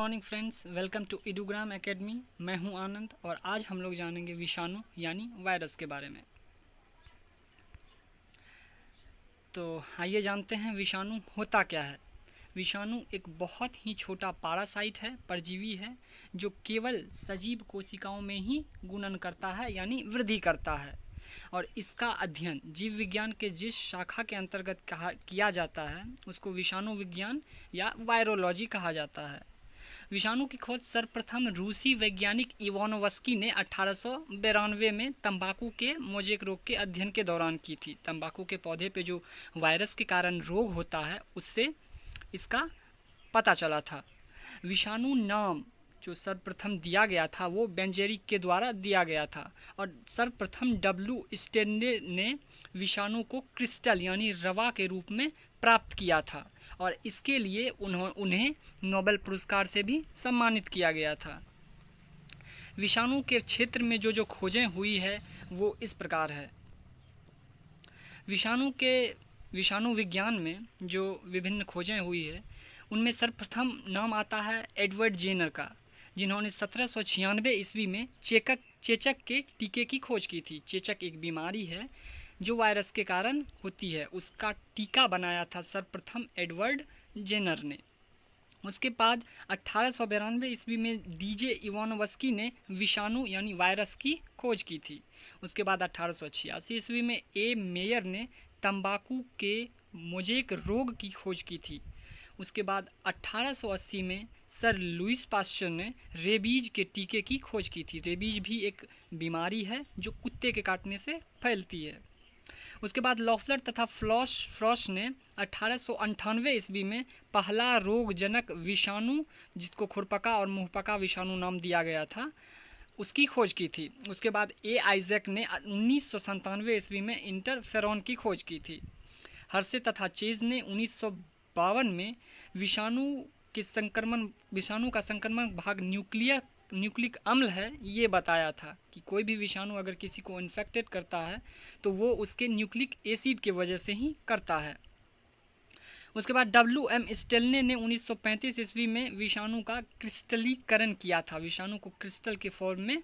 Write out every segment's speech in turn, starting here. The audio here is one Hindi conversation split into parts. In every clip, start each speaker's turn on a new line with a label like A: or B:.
A: Morning friends, welcome to Edugram Academy. मैं हूं आनंद और आज हम लोग जानेंगे विषाणु यानी वायरस के बारे में। तो आइए जानते हैं विषाणु होता क्या है। विषाणु एक बहुत ही छोटा पारासाइट है, परजीवी है, जो केवल सजीव कोशिकाओं में ही गुणन करता है यानी वृद्धि करता है। और इसका अध्ययन जीव विज्ञान के जिस शाखा के अंतर्गत किया जाता है उसको विषाणु विज्ञान या वायरोलॉजी कहा जाता है। विषाणु की खोज सर्वप्रथम रूसी वैज्ञानिक इवानोव्स्की ने 1892 में तंबाकू के मोज़ेक रोग के अध्ययन के दौरान की थी। तंबाकू के पौधे पे जो वायरस के कारण रोग होता है उससे इसका पता चला था। विषाणु नाम जो सर्वप्रथम दिया गया था वो बेंजेरिक के द्वारा दिया गया था और सर्वप्रथम डब्ल्यू स्टेनले ने विषाणु को क्रिस्टल यानी रवा के रूप में प्राप्त किया था और इसके लिए उन्हें नोबेल पुरस्कार से भी सम्मानित किया गया था। विषाणु के क्षेत्र में जो खोजें हुई है वो इस प्रकार है। विषाणु विज्ञान में जो विभिन्न खोजें हुई है उनमें सर्वप्रथम नाम आता है एडवर्ड जेनर का, जिन्होंने 1796 ईस्वी में चेचक के टीके की खोज की थी। चेचक एक बीमारी है जो वायरस के कारण होती है, उसका टीका बनाया था सर्वप्रथम एडवर्ड जेनर ने। उसके बाद 1892 ईस्वी में डीजे इवानोव्स्की ने विषाणु यानी वायरस की खोज की थी। उसके बाद 1886 ईस्वी में ए मेयर ने तंबाकू के मोज़ेक रोग की खोज की थी। उसके बाद 1880 में सर लुईस पास्चर ने रेबीज के टीके की खोज की थी। रेबीज भी एक बीमारी है जो कुत्ते के काटने से फैलती है। उसके बाद लॉफलर तथा फ्रॉस्ट ने 1898 ईस्वी में पहला रोगजनक विषाणु, जिसको खुरपका और मुंहपका विषाणु नाम दिया गया था, उसकी खोज की थी। उसके बाद ए आइजैक ने 1997 ईस्वी में इंटरफेरॉन की खोज की थी। हर्शे तथा चेज ने 1952 में विषाणु का संक्रमण भाग न्यूक्लिक अम्ल है ये बताया था कि कोई भी विषाणु अगर किसी को इन्फेक्टेड करता है तो वो उसके न्यूक्लिक एसिड के वजह से ही करता है। उसके बाद डब्ल्यू.एम. स्टेनले ने 1935 ईस्वी में विषाणु का क्रिस्टलीकरण किया था, विषाणु को क्रिस्टल के फॉर्म में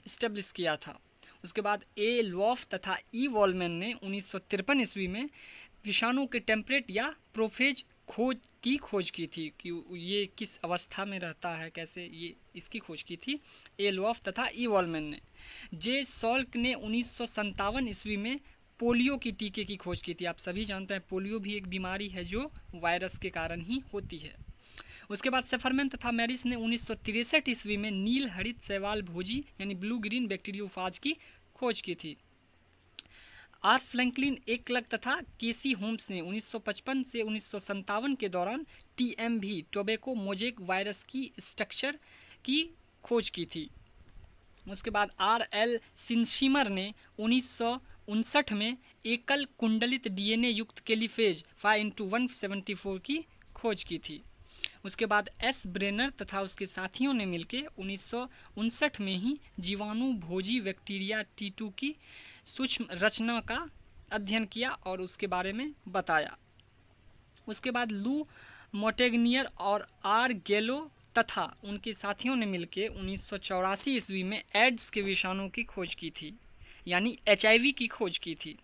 A: इस्टेब्लिश किया था। उसके बाद ए लॉफ तथा ई वॉलमैन ने 1953 ईस्वी में विषाणु के टेम्परेट या प्रोफेज की खोज की थी कि ये किस अवस्था में रहता है, कैसे, ये इसकी खोज की थी ए लॉफ तथा ई वॉलमैन ने। जे सॉल्क ने 1957 ईस्वी में पोलियो की टीके की खोज की थी। आप सभी जानते हैं पोलियो भी एक बीमारी है जो वायरस के कारण ही होती है। उसके बाद सेफरमैन तथा मैरिस ने 1963 ईस्वी में नील हरित शैवाल भोजी यानी ब्लू ग्रीन बैक्टीरियोफाज की खोज की थी। आर फ्रैंकलिन एक क्लर्क तथा केसी होम्स ने 1955 से 1957 के दौरान टीएमवी टोबैको मोज़ेक वायरस की स्ट्रक्चर की खोज की थी। उसके बाद आर एल सिनशिमर ने 1959 में एकल कुंडलित डीएनए युक्त कैलीफेज 5x174 की खोज की थी। उसके बाद एस ब्रेनर तथा उसके साथियों ने मिलकर 1959 में ही जीवाणु भोजी बैक्टीरिया T2 की सूक्ष्म रचना का अध्ययन किया और उसके बारे में बताया। उसके बाद लू मोंटेग्नियर और आर गैलो तथा उनके साथियों ने मिलकर 1984 ईस्वी में एड्स के विषाणु की खोज की थी यानी HIV की खोज की थी।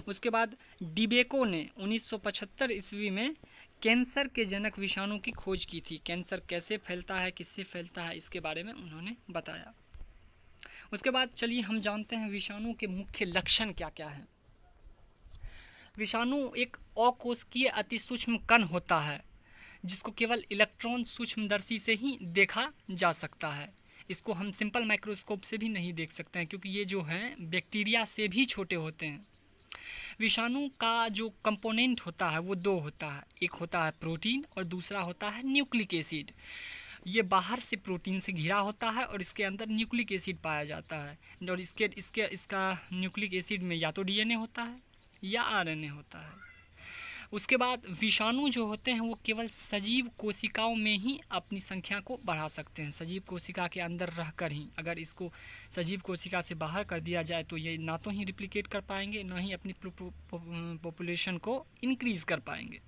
A: उसके बाद डिबेको ने 1975 ईस्वी में कैंसर के जनक विषाणु की खोज की थी। कैंसर कैसे फैलता है, किससे फैलता है, इसके बारे में उन्होंने बताया। उसके बाद चलिए हम जानते हैं विषाणु के मुख्य लक्षण क्या क्या हैं। विषाणु एक अकोशिकीय अति सूक्ष्म कण होता है जिसको केवल इलेक्ट्रॉन सूक्ष्मदर्शी से ही देखा जा सकता है। इसको हम सिंपल माइक्रोस्कोप से भी नहीं देख सकते हैं क्योंकि ये जो हैं बैक्टीरिया से भी छोटे होते हैं। विषाणु का जो कंपोनेंट होता है वो दो होता है, एक होता है प्रोटीन और दूसरा होता है न्यूक्लिक एसिड। ये बाहर से प्रोटीन से घिरा होता है और इसके अंदर न्यूक्लिक एसिड पाया जाता है और इसका न्यूक्लिक एसिड में या तो डीएनए होता है या आरएनए होता है। उसके बाद विषाणु जो होते हैं वो केवल सजीव कोशिकाओं में ही अपनी संख्या को बढ़ा सकते हैं। सजीव कोशिका के अंदर रहकर ही, अगर इसको सजीव कोशिका से बाहर कर दिया जाए तो ये ना तो ही रिप्लिकेट कर पाएंगे ना ही अपनी पॉपुलेशन को इंक्रीज़ कर पाएंगे।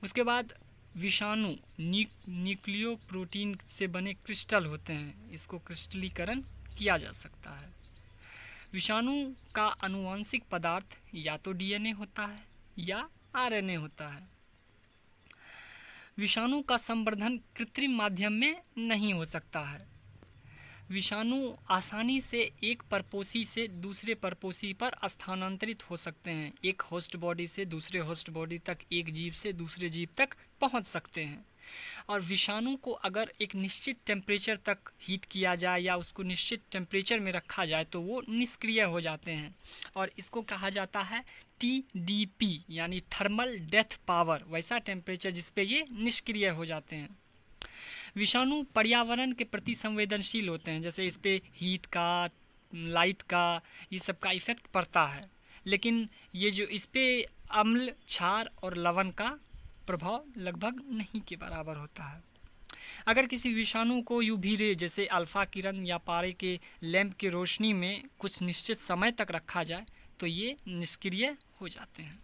A: उसके बाद विषाणु न्यूक्लियोप्रोटीन से बने क्रिस्टल होते हैं, इसको क्रिस्टलीकरण किया जा सकता है। विषाणु का आनुवंशिक पदार्थ या तो डीएनए होता है या आरएनए होता है। विषाणु का संवर्धन कृत्रिम माध्यम में नहीं हो सकता है। विषाणु आसानी से एक परपोषी से दूसरे परपोषी पर स्थानांतरित हो सकते हैं। एक होस्ट बॉडी से दूसरे होस्ट बॉडी तक, एक जीव से दूसरे जीव तक पहुंच सकते हैं। और विषाणु को अगर एक निश्चित टेम्परेचर तक हीट किया जाए या उसको निश्चित टेम्परेचर में रखा जाए तो वो निष्क्रिय हो जाते हैं, और इसको कहा जाता है TDP यानी थर्मल डेथ पावर, वैसा टेम्परेचर जिस पे ये निष्क्रिय हो जाते हैं। विषाणु पर्यावरण के प्रति संवेदनशील होते हैं, जैसे इस पे हीट का, लाइट का, ये सब का इफेक्ट पड़ता है, लेकिन ये जो इस पे अम्ल, क्षार और लवण का प्रभाव लगभग नहीं के बराबर होता है। अगर किसी विषाणु को यूवी रे जैसे अल्फा किरण या पारे के लैंप की रोशनी में कुछ निश्चित समय तक रखा जाए तो ये निष्क्रिय हो जाते हैं।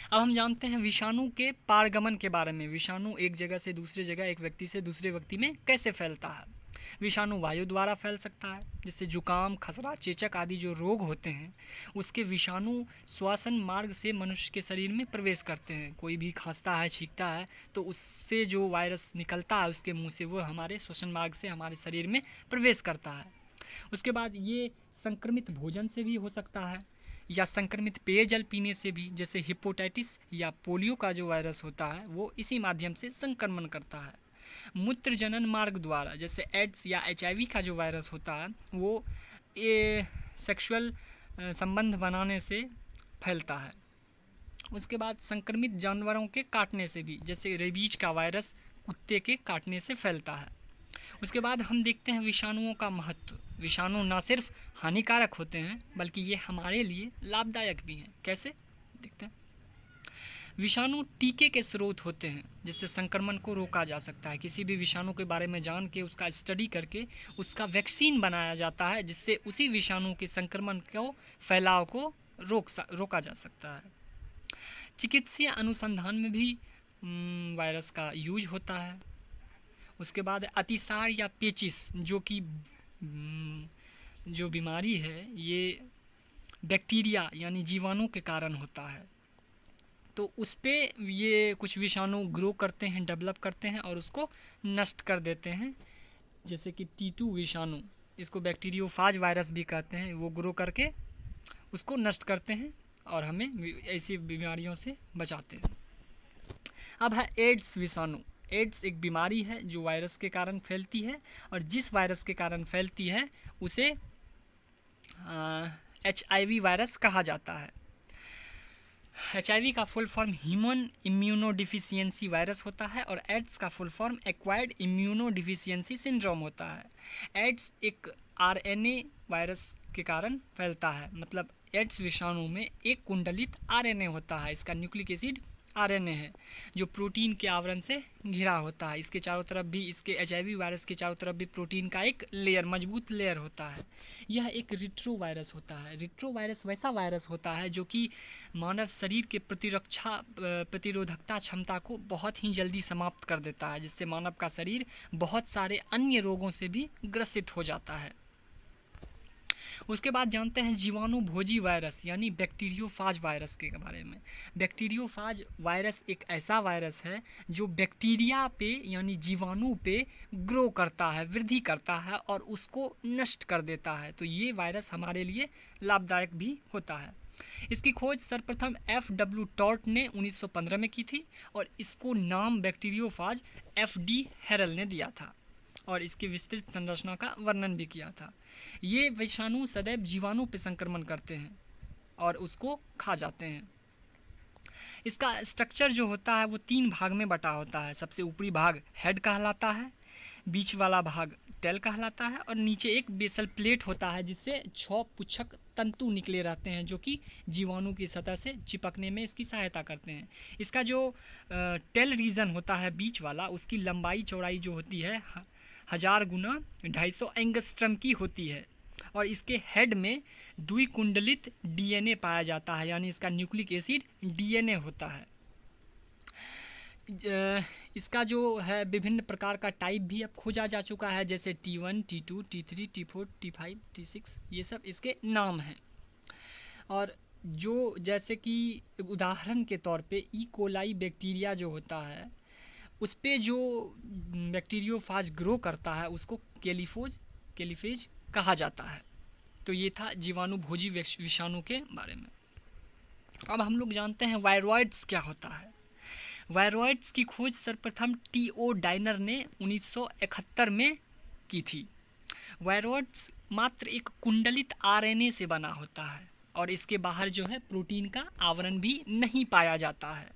A: अब हम जानते हैं विषाणु के पारगमन के बारे में। विषाणु एक जगह से दूसरे जगह, एक व्यक्ति से दूसरे व्यक्ति में कैसे फैलता है। विषाणु वायु द्वारा फैल सकता है, जैसे जुकाम, खसरा, चेचक आदि जो रोग होते हैं उसके विषाणु श्वसन मार्ग से मनुष्य के शरीर में प्रवेश करते हैं। कोई भी खांसता है, छींकता है तो उससे जो वायरस निकलता है उसके मुंह से, वो हमारे श्वसन मार्ग से हमारे शरीर में प्रवेश करता है। उसके बाद ये संक्रमित भोजन से भी हो सकता है या संक्रमित पेयजल पीने से भी, जैसे हेपेटाइटिस या पोलियो का जो वायरस होता है वो इसी माध्यम से संक्रमण करता है। मूत्र जनन मार्ग द्वारा, जैसे एड्स या HIV का जो वायरस होता है वो सेक्सुअल संबंध बनाने से फैलता है। उसके बाद संक्रमित जानवरों के काटने से भी, जैसे रेबीज का वायरस कुत्ते के काटने से फैलता है। उसके बाद हम देखते हैं विषाणुओं का महत्व। विषाणु न सिर्फ हानिकारक होते हैं बल्कि ये हमारे लिए लाभदायक भी हैं। कैसे, देखते हैं। विषाणु टीके के स्रोत होते हैं जिससे संक्रमण को रोका जा सकता है। किसी भी विषाणु के बारे में जान के उसका स्टडी करके उसका वैक्सीन बनाया जाता है जिससे उसी विषाणु के संक्रमण को, फैलाव को रोका जा सकता है। चिकित्सीय अनुसंधान में भी वायरस का यूज होता है। उसके बाद अतिसार या पेचिस जो बीमारी है ये बैक्टीरिया यानी जीवाणु के कारण होता है, तो उस पे ये कुछ विषाणु ग्रो करते हैं, डेवलप करते हैं और उसको नष्ट कर देते हैं। जैसे कि T2 विषाणु, इसको बैक्टीरियोफाज वायरस भी कहते हैं, वो ग्रो करके उसको नष्ट करते हैं और हमें ऐसी बीमारियों से बचाते हैं। अब है एड्स विषाणु। एड्स एक बीमारी है जो वायरस के कारण फैलती है, और जिस वायरस के कारण फैलती है उसे HIV वायरस कहा जाता है। HIV का full form human immunodeficiency virus होता है और एड्स का full form acquired immunodeficiency syndrome होता है। एड्स एक RNA वायरस के कारण फैलता है, मतलब एड्स विषाणु में एक कुंडलित RNA होता है। इसका न्यूक्लिक एसिड RNA है जो प्रोटीन के आवरण से घिरा होता है। इसके चारों तरफ भी, इसके HIV वायरस के चारों तरफ भी प्रोटीन का एक लेयर, मजबूत लेयर होता है। यह एक रिट्रो वायरस होता है। रिट्रो वायरस वैसा वायरस होता है जो कि मानव शरीर के प्रतिरोधकता क्षमता को बहुत ही जल्दी समाप्त कर देता है, जिससे मानव का शरीर बहुत सारे अन्य रोगों से भी ग्रसित हो जाता है। उसके बाद जानते हैं जीवाणु भोजी वायरस यानी बैक्टीरियोफाज वायरस के बारे में। बैक्टीरियोफाज वायरस एक ऐसा वायरस है जो बैक्टीरिया पे यानी जीवाणु पे ग्रो करता है, वृद्धि करता है और उसको नष्ट कर देता है। तो ये वायरस हमारे लिए लाभदायक भी होता है। इसकी खोज सर्वप्रथम FW टॉर्ट ने 1915 में की थी और इसको नाम बैक्टीरियोफाज FD हेरल ने दिया था और इसकी विस्तृत संरचना का वर्णन भी किया था। ये विषाणु सदैव जीवाणु पर संक्रमण करते हैं और उसको खा जाते हैं। इसका स्ट्रक्चर जो होता है वो 3 भाग में बटा होता है। सबसे ऊपरी भाग हेड कहलाता है, बीच वाला भाग टेल कहलाता है और नीचे एक बेसल प्लेट होता है जिससे 6 पुच्छक तंतु निकले रहते हैं जो कि जीवाणु की सतह से चिपकने में इसकी सहायता करते हैं। इसका जो टेल रीजन होता है बीच वाला, उसकी लंबाई चौड़ाई जो होती है 1000 गुना 250 एंगस्ट्रम की होती है और इसके हेड में द्विकुंडलित DNA पाया जाता है, यानी इसका न्यूक्लिक एसिड DNA होता है। इसका जो है विभिन्न प्रकार का टाइप भी अब खोजा जा चुका है, जैसे T1, T2, T3, T4, T5, T6, ये सब इसके नाम हैं। और जो जैसे कि उदाहरण के तौर पे ई कोलाई बैक्टीरिया जो होता है, उस पे जो बैक्टीरियोफाज ग्रो करता है उसको कैलीफेज कहा जाता है। तो ये था जीवाणु भोजी विषाणु के बारे में। अब हम लोग जानते हैं वायरॉइड्स क्या होता है। वायरॉइड्स की खोज सर्वप्रथम T.O. डाइनर ने 1971 में की थी। वायरॉइड्स मात्र एक कुंडलित RNA से बना होता है और इसके बाहर जो है प्रोटीन का आवरण भी नहीं पाया जाता है।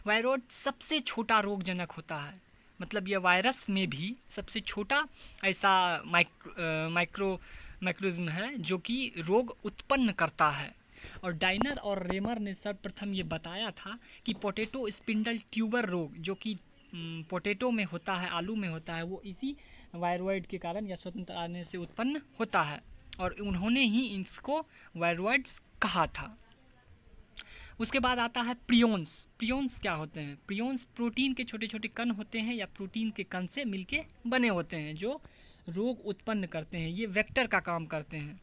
A: वायरॉइड सबसे छोटा रोगजनक होता है, मतलब यह वायरस में भी सबसे छोटा ऐसा माइक्रोज्म है जो कि रोग उत्पन्न करता है। और डाइनर और रेमर ने सर्वप्रथम ये बताया था कि पोटैटो स्पिंडल ट्यूबर रोग जो कि पोटैटो में होता है, आलू में होता है, वो इसी वायरॉइड के कारण या स्वतंत्र RNA से उत्पन्न होता है और उन्होंने ही इसको वायरॉइड्स कहा था। उसके बाद आता है प्रियोन्स। प्रियोन्स क्या होते हैं? प्रियोन्स प्रोटीन के छोटे छोटे कण होते हैं या प्रोटीन के कण से मिलके बने होते हैं जो रोग उत्पन्न करते हैं। ये वेक्टर का काम करते हैं।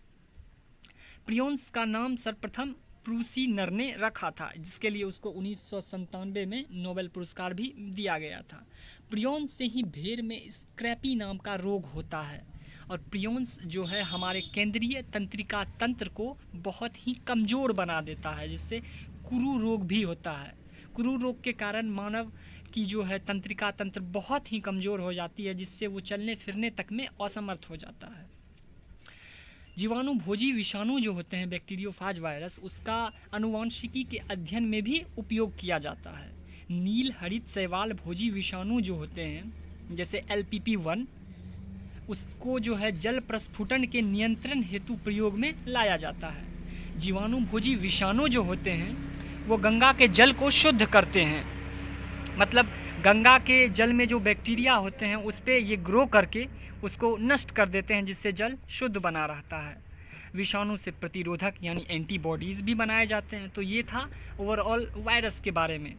A: प्रियोन्स का नाम सर्वप्रथम प्रूसीनर ने रखा था, जिसके लिए उसको 1997 में नोबेल पुरस्कार भी दिया गया था। प्रियोन्स से ही भेड़ में स्क्रैपी नाम का रोग होता है और प्रियोन्स जो है हमारे केंद्रीय तंत्रिका तंत्र को बहुत ही कमज़ोर बना देता है, जिससे कुरु रोग भी होता है। कुरु रोग के कारण मानव की जो है तंत्रिका तंत्र बहुत ही कमज़ोर हो जाती है, जिससे वो चलने फिरने तक में असमर्थ हो जाता है। जीवाणु भोजी विषाणु जो होते हैं बैक्टीरियोफाज वायरस, उसका अनुवांशिकी के अध्ययन में भी उपयोग किया जाता है। नील हरित शैवाल भोजी विषाणु जो होते हैं जैसे LPP1, उसको जो है जल प्रस्फुटन के नियंत्रण हेतु प्रयोग में लाया जाता है। जीवाणु भोजी विषाणु जो होते हैं वो गंगा के जल को शुद्ध करते हैं, मतलब गंगा के जल में जो बैक्टीरिया होते हैं उस पर ये ग्रो करके उसको नष्ट कर देते हैं, जिससे जल शुद्ध बना रहता है। विषाणु से प्रतिरोधक यानी एंटीबॉडीज़ भी बनाए जाते हैं। तो ये था ओवरऑल वायरस के बारे में।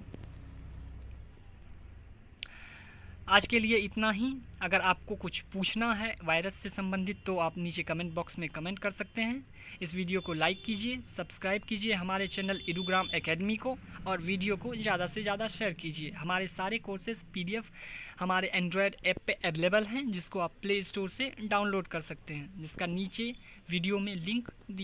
A: आज के लिए इतना ही। अगर आपको कुछ पूछना है वायरस से संबंधित तो आप नीचे कमेंट बॉक्स में कमेंट कर सकते हैं। इस वीडियो को लाइक कीजिए, सब्सक्राइब कीजिए हमारे चैनल एडुग्राम एकेडमी को और वीडियो को ज़्यादा से ज़्यादा शेयर कीजिए। हमारे सारे कोर्सेज PDF हमारे एंड्रॉयड ऐप पे अवेलेबल हैं, जिसको आप प्ले स्टोर से डाउनलोड कर सकते हैं, जिसका नीचे वीडियो में लिंक दिया